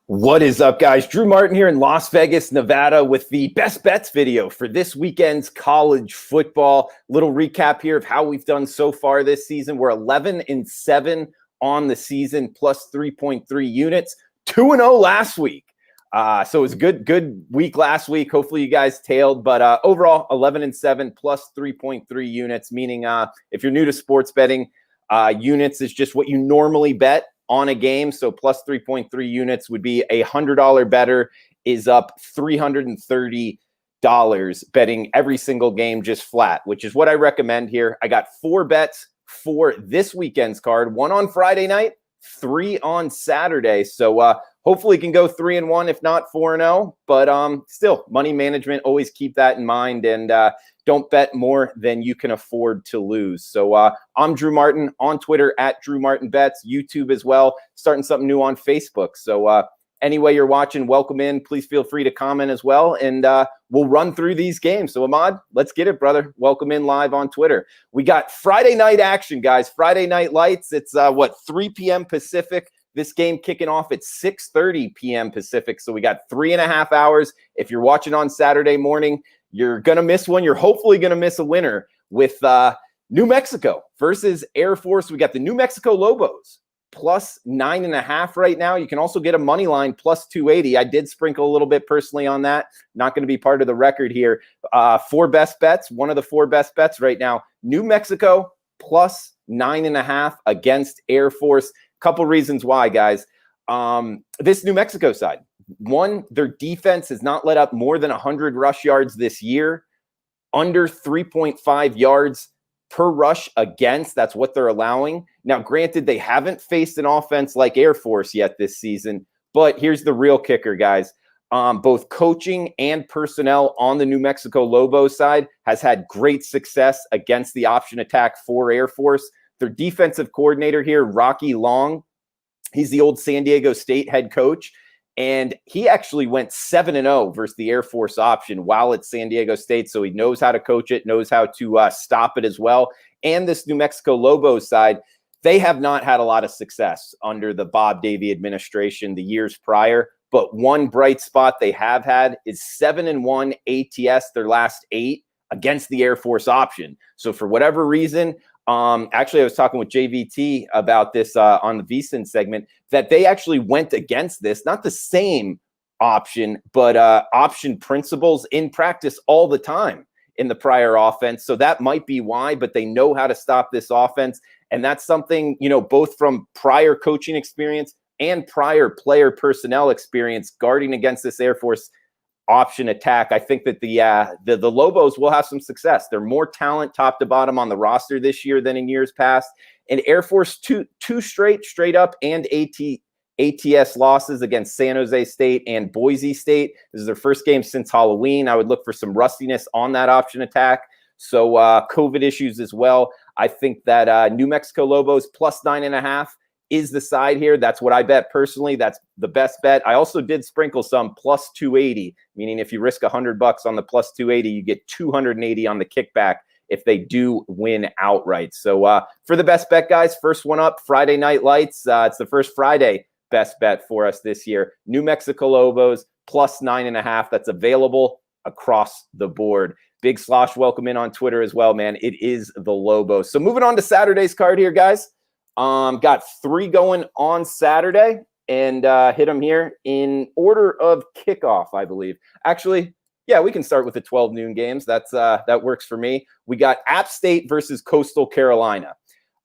What is up, guys? Drew Martin here in Las Vegas, Nevada with the best bets video for this weekend's college football. Little recap here of how we've done so far this season. We're 11-7 on the season, plus 3.3 units, 2-0 last week. So it was a good week last week. Hopefully you guys tailed, but overall 11-7 plus 3.3 units, meaning if you're new to sports betting, units is just what you normally bet on a game. So plus 3.3 units would be $100 better is up $330 betting every single game just flat, which is what I recommend here. I got 4 bets for this weekend's card, 1 on Friday night, 3 on Saturday. So hopefully can go 3-1, if not 4-0, but still money management, always keep that in mind, and don't bet more than you can afford to lose. So I'm Drew Martin on Twitter at Drew Martin Bets, YouTube as well, starting something new on Facebook. So any way you're watching, welcome in. Please feel free to comment as well, and we'll run through these games. So Ahmad, let's get it, brother. Welcome in live on Twitter. We got Friday night action, guys. Friday night lights. It's 3 p.m. Pacific. This game kicking off at 6:30 p.m. Pacific. So we got 3.5 hours. If you're watching on Saturday morning, you're going to miss one. You're hopefully going to miss a winner with New Mexico versus Air Force. We got the New Mexico Lobos plus 9.5 right now. You can also get a money line plus 280. I did sprinkle a little bit personally on that. Not going to be part of the record here. 4 best bets. One of the 4 best bets right now. New Mexico plus 9.5 against Air Force. Couple reasons why, guys. This New Mexico side. One, their defense has not let up more than 100 rush yards this year, under 3.5 yards per rush against. That's what they're allowing. Now, granted, they haven't faced an offense like Air Force yet this season, but here's the real kicker, guys. Both coaching and personnel on the New Mexico Lobos side has had great success against the option attack for Air Force. Their defensive coordinator here, Rocky Long, he's the old San Diego State head coach. And he actually went 7-0 versus the Air Force option while at San Diego State. So he knows how to coach it, knows how to stop it as well. And this New Mexico Lobos side, they have not had a lot of success under the Bob Davie administration the years prior. But one bright spot they have had is 7-1 ATS, their last 8 against the Air Force option. So for whatever reason, actually, I was talking with JVT about this on the VSiN segment, that they actually went against this, not the same option, but option principles in practice all the time in the prior offense. So that might be why, but they know how to stop this offense. And that's something, both from prior coaching experience and prior player personnel experience guarding against this Air Force option attack. I think that the Lobos will have some success. They're more talent top to bottom on the roster this year than in years past. And Air Force two straight up and ATS losses against San Jose State and Boise State. This is their first game since Halloween. I would look for some rustiness on that option attack. So COVID issues as well. I think that New Mexico Lobos plus 9.5 is the side here. That's what I bet personally. That's the best bet. I also did sprinkle some plus 280, meaning if you risk $100 on the plus 280, you get 280 on the kickback if they do win outright. So for the best bet, guys, first one up, Friday Night Lights. It's the first Friday best bet for us this year. New Mexico Lobos plus 9.5. That's available across the board. Big Slosh, welcome in on Twitter as well, man. It is the Lobos. So moving on to Saturday's card here, guys. Got 3 going on Saturday and hit them here in order of kickoff, I believe. Actually, yeah, we can start with the 12 noon games. That works for me. We got App State versus Coastal Carolina.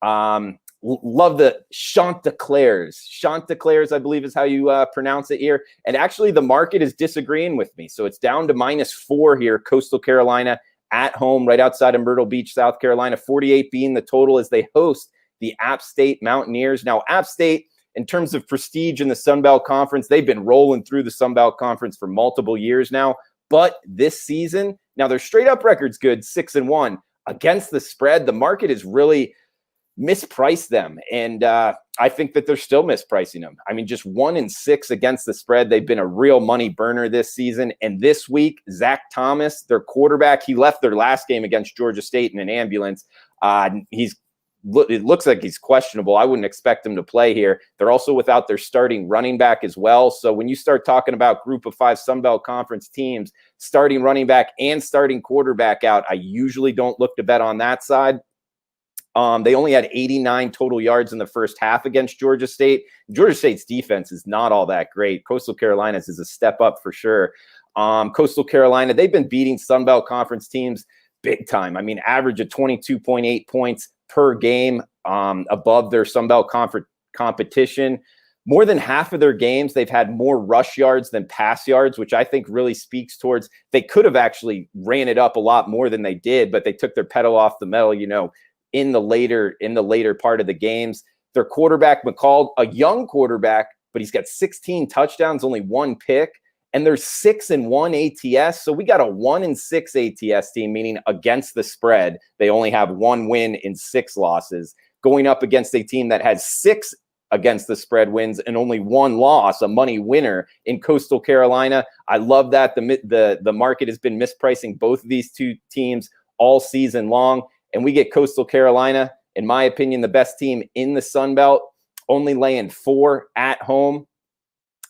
Love the Chanticleers. Chanticleers, I believe is how you pronounce it here. And actually, the market is disagreeing with me. So it's down to -4 here. Coastal Carolina at home, right outside of Myrtle Beach, South Carolina. 48 being the total as they host the App State Mountaineers. Now, App State, in terms of prestige in the Sun Belt Conference, they've been rolling through the Sun Belt Conference for multiple years now. But this season, now their straight up record's good, 6-1. Against the spread, the market has really mispriced them. And I think that they're still mispricing them. I mean, just 1-6 against the spread. They've been a real money burner this season. And this week, Zach Thomas, their quarterback, he left their last game against Georgia State in an ambulance. He's it looks like he's questionable. I wouldn't expect him to play here. They're also without their starting running back as well. So when you start talking about group of 5 Sun Belt Conference teams, starting running back and starting quarterback out, I usually don't look to bet on that side. They only had 89 total yards in the first half against Georgia State. Georgia State's defense is not all that great. Coastal Carolina's is a step up for sure. Coastal Carolina, they've been beating Sun Belt Conference teams big time. I mean, average of 22.8 points per game above their Sun Belt Conference competition. More than half of their games, they've had more rush yards than pass yards, which I think really speaks towards they could have actually ran it up a lot more than they did, but they took their pedal off the metal, in the later part of the games. Their quarterback, McCall, a young quarterback, but he's got 16 touchdowns, only 1 pick, and they're 6-1 ATS. So we got a 1-6 ATS team, meaning against the spread. They only have 1 win in 6 losses, going up against a team that has 6 against the spread wins and only 1 loss, a money winner in Coastal Carolina. I love that the market has been mispricing both of these two teams all season long. And we get Coastal Carolina, in my opinion, the best team in the Sun Belt, only laying 4 at home,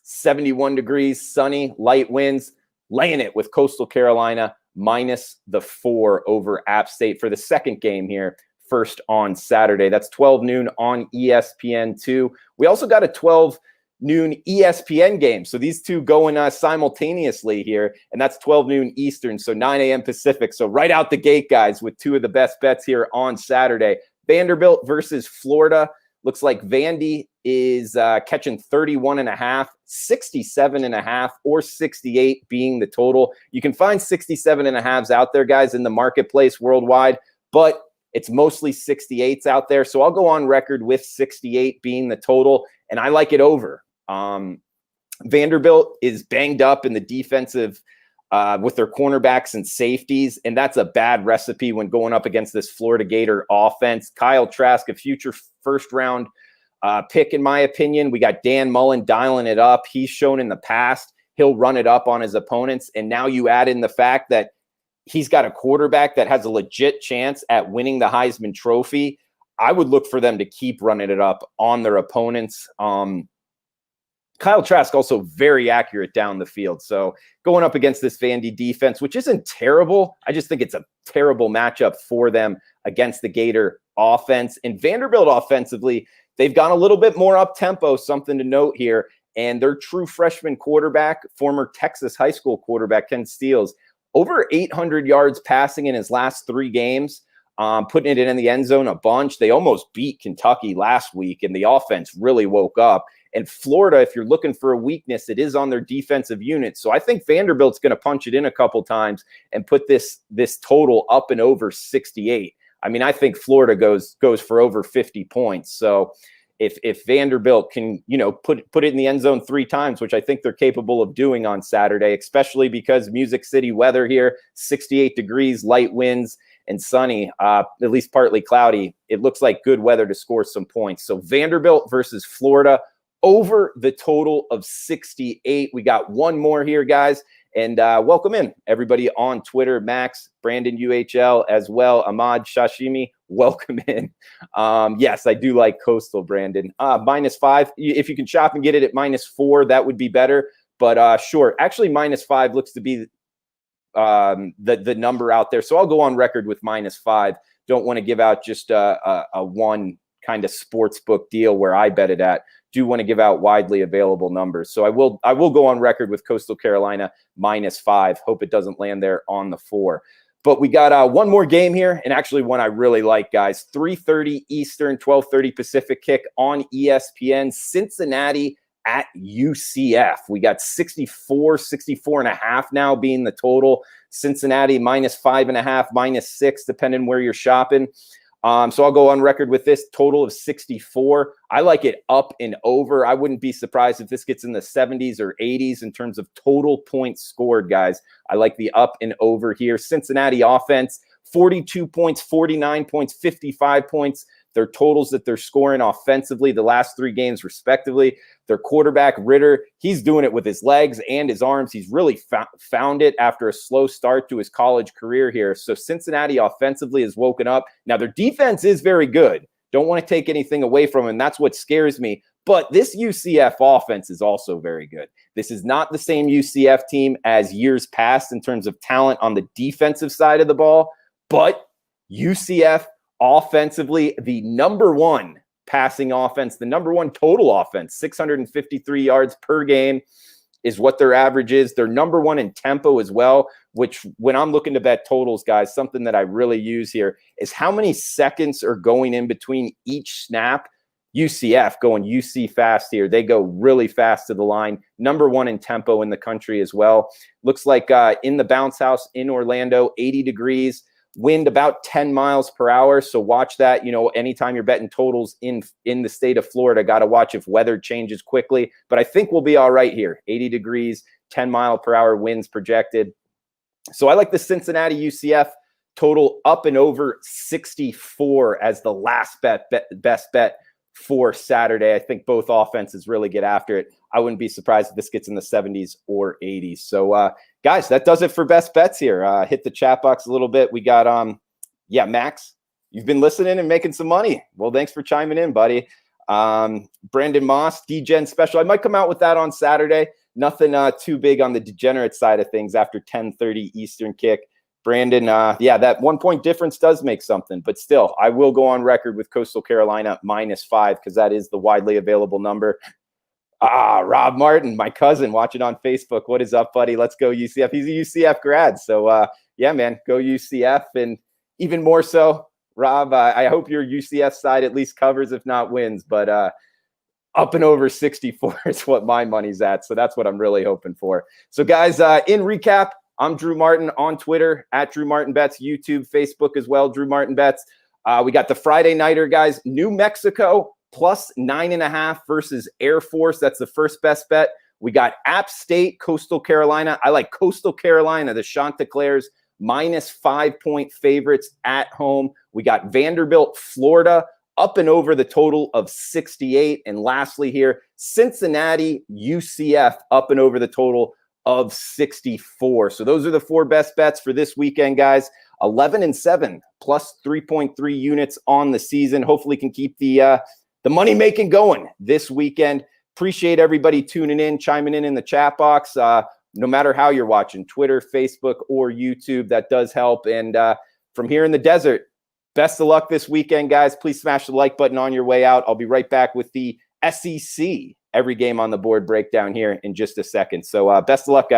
71 degrees, sunny, light winds, laying it with Coastal Carolina minus the 4 over App State for the second game here, first on Saturday. That's 12 noon on ESPN2. We also got a 12 noon ESPN game. So these two going simultaneously here, and that's 12 noon Eastern, so 9 a.m. Pacific. So right out the gate, guys, with 2 of the best bets here on Saturday. Vanderbilt versus Florida. Looks like Vandy is catching 31.5, 67.5, or 68 being the total. You can find 67.5s out there, guys, in the marketplace worldwide, but it's mostly 68s out there. So I'll go on record with 68 being the total, and I like it over. Vanderbilt is banged up in the defensive with their cornerbacks and safeties, and that's a bad recipe when going up against this Florida Gator offense. Kyle Trask, a future first-round pick, in my opinion. We got Dan Mullen dialing it up. He's shown in the past he'll run it up on his opponents, and now you add in the fact that he's got a quarterback that has a legit chance at winning the Heisman Trophy. I would look for them to keep running it up on their opponents. Kyle Trask also very accurate down the field. So going up against this Vandy defense, which isn't terrible, I just think it's a terrible matchup for them against the Gator offense. And Vanderbilt offensively, they've gone a little bit more up-tempo, something to note here. And their true freshman quarterback, former Texas high school quarterback, Ken Steele, over 800 yards passing in his last 3 games. Putting it in the end zone a bunch. They almost beat Kentucky last week, and the offense really woke up. And Florida, if you're looking for a weakness, it is on their defensive unit. So I think Vanderbilt's going to punch it in a couple times and put this total up and over 68. I mean, I think Florida goes for over 50 points. So if Vanderbilt can, put it in the end zone 3 times, which I think they're capable of doing on Saturday, especially because Music City weather here, 68 degrees, light winds, and sunny, at least partly cloudy. It looks like good weather to score some points. So Vanderbilt versus Florida over the total of 68. We got one more here, guys. And welcome in everybody on Twitter, Max, Brandon UHL as well, Ahmad Shashimi, welcome in. Yes, I do like Coastal, Brandon. -5. If you can shop and get it at -4, that would be better. But sure, actually -5 looks to be the number out there. So I'll go on record with -5. Don't want to give out just a one kind of sports book deal where I bet it at. Do want to give out widely available numbers. So I will go on record with Coastal Carolina -5. Hope it doesn't land there on the 4. But we got one more game here, and actually one I really like, guys. 3:30 Eastern, 12:30 Pacific kick on ESPN. Cincinnati at UCF. We got 64.5 now being the total. Cincinnati -5.5, -6, depending where you're shopping. So I'll go on record with this total of 64. I like it up and over. I wouldn't be surprised if this gets in the 70s or 80s in terms of total points scored, guys. I like the up and over here. Cincinnati offense, 42 points, 49 points, 55 points. Their totals that they're scoring offensively the last 3 games respectively. Their quarterback, Ritter, he's doing it with his legs and his arms. He's really found it after a slow start to his college career here. So Cincinnati offensively has woken up. Now, their defense is very good. Don't want to take anything away from him. That's what scares me. But this UCF offense is also very good. This is not the same UCF team as years past in terms of talent on the defensive side of the ball, but UCF offensively, the number one passing offense, the number one total offense, 653 yards per game is what their average is. They're number one in tempo as well, which when I'm looking to bet totals, guys, something that I really use here is how many seconds are going in between each snap. UCF going UC fast here. They go really fast to the line. Number one in tempo in the country as well. Looks like in the bounce house in Orlando, 80 degrees. Wind about 10 miles per hour. So watch that. You know, anytime you're betting totals in the state of Florida, got to watch if weather changes quickly. But I think we'll be all right here. 80 degrees, 10 mile per hour winds projected. So I like the Cincinnati UCF total up and over 64 as the last best bet for Saturday. I think both offenses really get after it. I wouldn't be surprised if this gets in the 70s or 80s. So, guys, that does it for best bets here. Hit the chat box a little bit. We got, Max, you've been listening and making some money. Well, thanks for chiming in, buddy. Brandon Moss, DGen special. I might come out with that on Saturday. Nothing too big on the degenerate side of things after 10:30 Eastern kick. Brandon, that 1 point difference does make something, but still, I will go on record with Coastal Carolina -5 because that is the widely available number. Rob Martin, my cousin, watching on Facebook. What is up, buddy? Let's go UCF. He's a UCF grad. So, man, go UCF. And even more so, Rob, I hope your UCF side at least covers, if not wins. But up and over 64 is what my money's at. So that's what I'm really hoping for. So, guys, in recap, I'm Drew Martin on Twitter, at Drew Martin Bets, YouTube, Facebook as well, Drew Martin Bets. We got the Friday Nighter, guys. New Mexico +9.5 versus Air Force. That's the first best bet. We got App State, Coastal Carolina. I like Coastal Carolina, the Chanticleers, -5 point favorites at home. We got Vanderbilt, Florida, up and over the total of 68. And lastly here, Cincinnati, UCF, up and over the total of 64. So those are the four best bets for this weekend, guys. 11-7 +3.3 units on the season. Hopefully can keep the money making going this weekend. Appreciate everybody tuning in, chiming in the chat box. No matter how you're watching, Twitter, Facebook, or YouTube, that does help. And from here in the desert, best of luck this weekend, guys. Please smash the like button on your way out. I'll be right back with the SEC every game on the board breakdown here in just a second. So best of luck, guys.